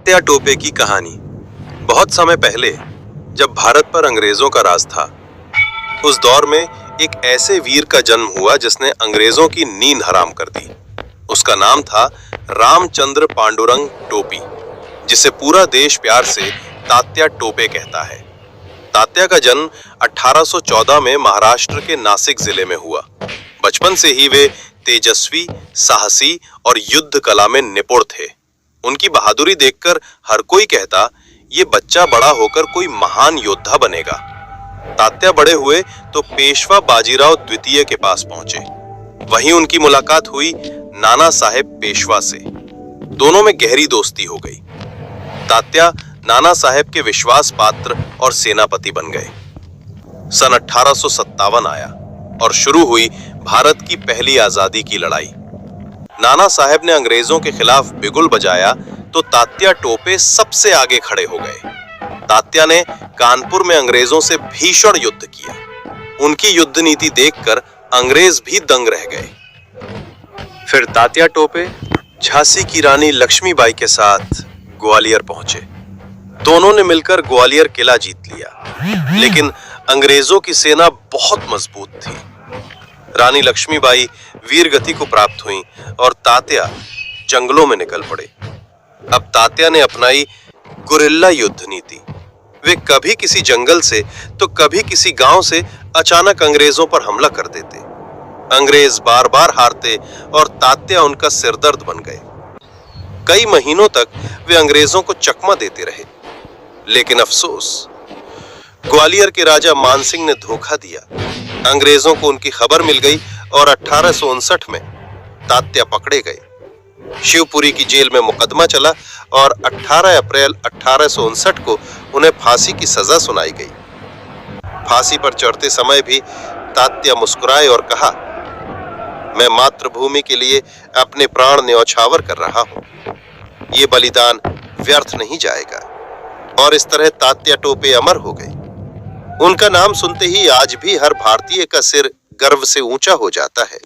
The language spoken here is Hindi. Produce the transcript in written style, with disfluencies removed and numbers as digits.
तात्या टोपे की कहानी। बहुत समय पहले जब भारत पर अंग्रेजों का राज था, उस दौर में एक ऐसे वीर का जन्म हुआ जिसने अंग्रेजों की नींद हराम कर दी। उसका नाम था रामचंद्र पांडुरंग टोपी, जिसे पूरा देश प्यार से तात्या टोपे कहता है। तात्या का जन्म 1814 में महाराष्ट्र के नासिक जिले में हुआ। बचपन से ही वे तेजस्वी, साहसी और युद्ध कला में निपुण थे। उनकी बहादुरी देखकर हर कोई कहता, ये बच्चा बड़ा होकर कोई महान योद्धा बनेगा। तात्या बड़े हुए तो पेशवा बाजीराव द्वितीय के पास पहुंचे। वहीं उनकी मुलाकात हुई नाना साहेब पेशवा से। दोनों में गहरी दोस्ती हो गई। तात्या नाना साहेब के विश्वास पात्र और सेनापति बन गए। सन 1857 आया और शुरू हुई भारत की पहली आजादी की लड़ाई। नाना साहेब ने अंग्रेजों के खिलाफ बिगुल बजाया तो तात्या टोपे सबसे आगे खड़े हो गए। तात्या ने कानपुर में अंग्रेजों से भीषण युद्ध किया। उनकी युद्ध नीति देखकर अंग्रेज भी दंग रह गए। फिर तात्या टोपे झांसी की रानी लक्ष्मीबाई के साथ ग्वालियर पहुंचे। दोनों ने मिलकर ग्वालियर किला जीत लिया, लेकिन अंग्रेजों की सेना बहुत मजबूत थी। रानी लक्ष्मीबाई वीरगति को प्राप्त हुई और तात्या जंगलों में निकल पड़े। अब तात्या ने अपनाई गुरिल्ला युद्ध नीति। वे कभी किसी जंगल से तो कभी किसी गांव से अचानक अंग्रेजों पर हमला कर देते। अंग्रेज बार बार हारते और तात्या उनका सिरदर्द बन गए। कई महीनों तक वे अंग्रेजों को चकमा देते रहे, लेकिन अफसोस, ग्वालियर के राजा मानसिंह ने धोखा दिया। अंग्रेजों को उनकी खबर मिल गई और 1859 में तात्या पकड़े गए। शिवपुरी की जेल में मुकदमा चला और 18 अप्रैल 1859 को उन्हें फांसी की सजा सुनाई गई। फांसी पर चढ़ते समय भी तात्या मुस्कुराए और कहा, मैं मातृभूमि के लिए अपने प्राण न्यौछावर कर रहा हूं। ये बलिदान व्यर्थ नहीं जाएगा। और इस तरह तात्या टोपे अमर हो गए। उनका नाम सुनते ही आज भी हर भारतीय का सिर गर्व से ऊंचा हो जाता है।